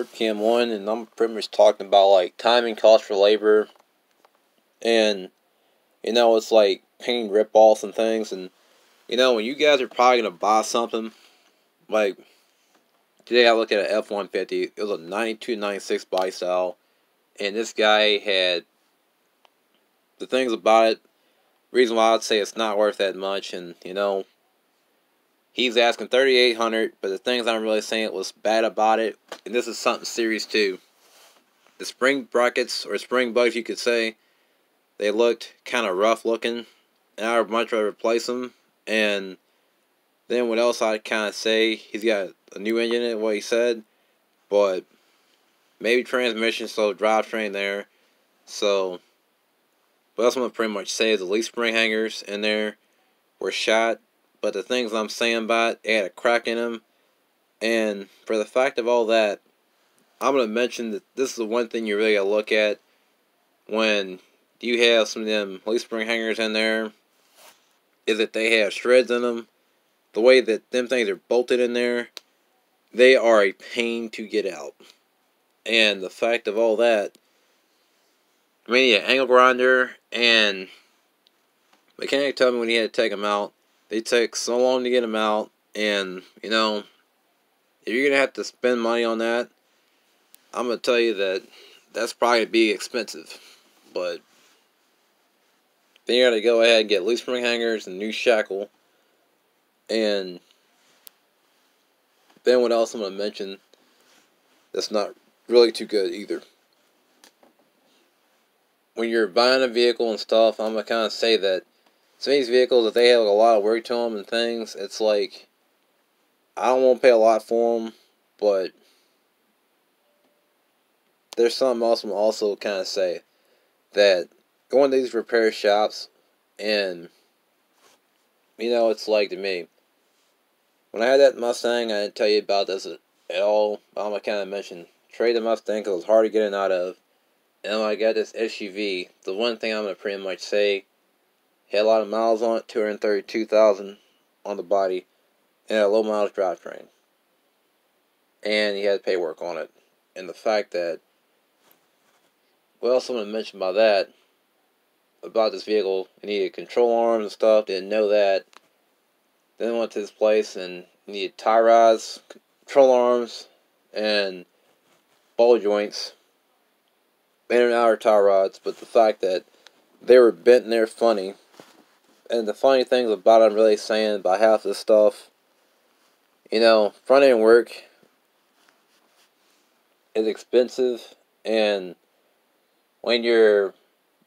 Cam 1, and I'm pretty much talking about like time and cost for labor, and it's like painting rip-offs and things. And when you guys are probably gonna buy something, like today I look at an F-150. It was a 92, 96 body style, and this guy had the things about it. Reason why I'd say it's not worth that much, and he's asking $3,800, but the things I'm really saying was bad about it, and this is something serious too. The spring brackets, or spring bugs you could say, they looked kind of rough looking, and I would much rather replace them. And then what else I'd kind of say, he's got a new engine in it, what he said, but maybe transmission, so drivetrain there. So, what else I'm going to pretty much say is the leaf spring hangers in there were shot, but the things I'm saying about it, they had a crack in them. And for the fact of all that, I'm going to mention that this is the one thing you really got to look at when you have some of them leaf spring hangers in there, is that they have shreds in them. The way that them things are bolted in there, they are a pain to get out. And the fact of all that, I mean, an angle grinder, and mechanic told me when he had to take them out, they take so long to get them out, and if you're gonna have to spend money on that, I'm gonna tell you that that's probably gonna be expensive. But then you gotta go ahead and get leaf spring hangers and new shackle. And then what else I'm gonna mention that's not really too good either. When you're buying a vehicle and stuff, I'm gonna kind of say that some of these vehicles, if they have a lot of work to them and things, it's like, I don't want to pay a lot for them, but there's something else I'm also kind of say, that going to these repair shops, and it's like, to me, when I had that Mustang, I didn't tell you about this at all. I'm gonna kind of mention trade the Mustang because it was hard to get in out of. And when I got this SUV, the one thing I'm gonna pretty much say, had a lot of miles on it, 232,000 on the body, and a low mileage drivetrain. And he had paperwork on it. And the fact that, what else I'm going to mention about that, about this vehicle, it needed control arms and stuff, didn't know that. Then went to this place and needed tie rods, control arms, and ball joints, and outer tie rods. But the fact that they were bent and they're funny. And the funny things about it, I'm really saying about half this stuff, front end work is expensive, and when you're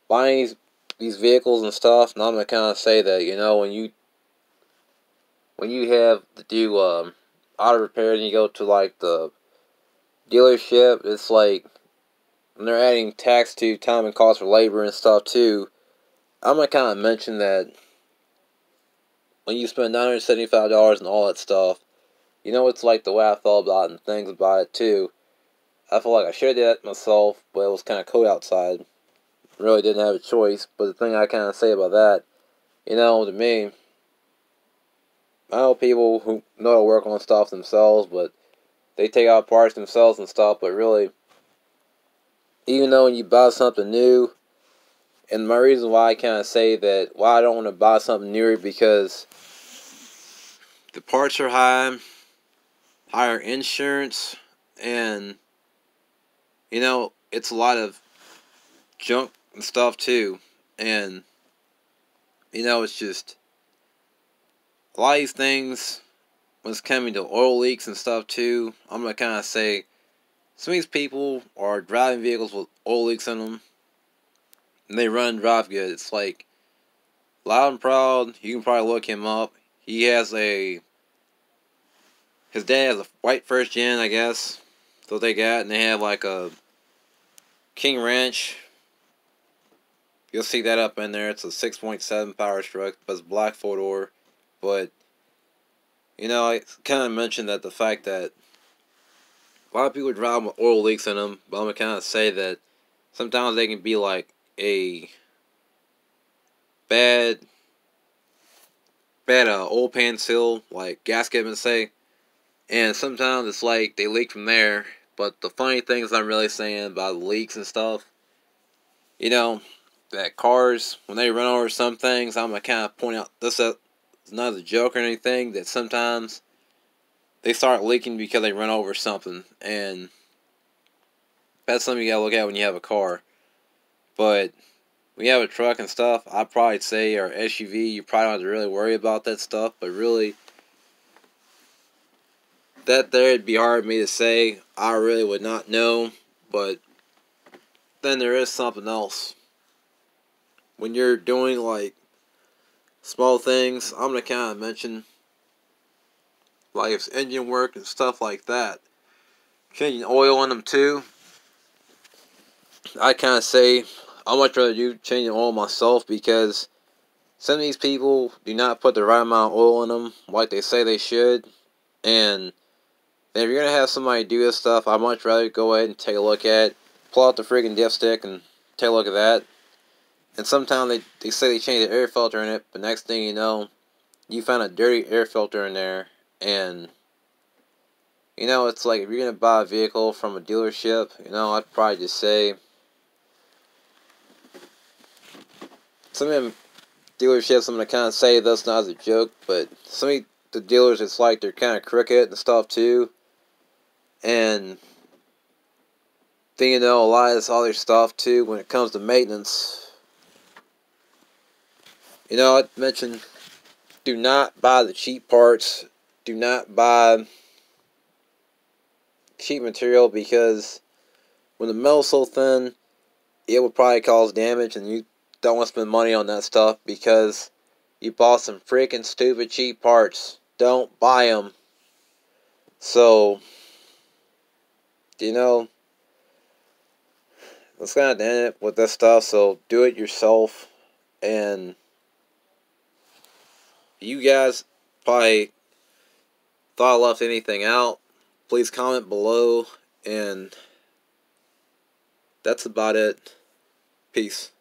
buying these vehicles and stuff, and I'm gonna kind of say that when you have to do auto repairs and you go to like the dealership, it's like when they're adding tax to time and cost for labor and stuff too. I'm gonna kind of mention that when you spend $975 and all that stuff, it's like the way I felt about it and things about it too. I feel like I should have did that myself, but it was kind of cold outside. Really didn't have a choice. But the thing I kind of say about that, to me, I know people who know how to work on stuff themselves, but they take out parts themselves and stuff. But really, even though when you buy something new, and my reason why I kind of say that, why I don't want to buy something newer, because the parts are higher insurance, and it's a lot of junk and stuff too. And it's just a lot of these things when it's coming to oil leaks and stuff too. I'm gonna kind of say some of these people are driving vehicles with oil leaks in them, and they run and drive good. It's like Loud and Proud. You can probably look him up. His dad has a white first gen, I guess. That's what they got, and they have like a King Ranch. You'll see that up in there. It's a 6.7 power stroke, but it's black 4-door. But I kind of mentioned that the fact that a lot of people drive with oil leaks in them, but I'm gonna kind of say that sometimes they can be like a bad oil pan seal, like gasket, and say. And sometimes it's like they leak from there, But the funny things I'm really saying about leaks and stuff, you know, that cars, when they run over some things, I'm going to kind of point out this is not as a joke or anything, that sometimes they start leaking because they run over something. And that's something you got to look at when you have a car. But when you have a truck and stuff, I'd probably say, or SUV, you probably don't have to really worry about that stuff. But really, that there would be hard for me to say. I really would not know. But then there is something else. When you're doing like small things, I'm going to kind of mention like if it's engine work and stuff like that. Changing oil in them too. I kind of say I much rather do changing oil myself, because some of these people do not put the right amount of oil in them like they say they should. And if you're going to have somebody do this stuff, I'd much rather go ahead and take a look at it, pull out the friggin' dipstick and take a look at that. And sometimes they say they changed the air filter in it, but next thing you know, you found a dirty air filter in there. And you know, it's like if you're going to buy a vehicle from a dealership, you know, I'd probably just say some of them dealerships, I'm going to kind of say this not as a joke, but some of the dealers, it's like they're kind of crooked and stuff too. And then, you know, a lot of this other stuff too when it comes to maintenance. You know, I mentioned do not buy the cheap parts. Do not buy cheap material, because when the metal's so thin, it will probably cause damage, and you don't want to spend money on that stuff because you bought some freaking stupid cheap parts. Don't buy them. So, you know, let's kind of end it with this stuff. So, do it yourself. And you guys probably thought I left anything out, please comment below. And that's about it. Peace.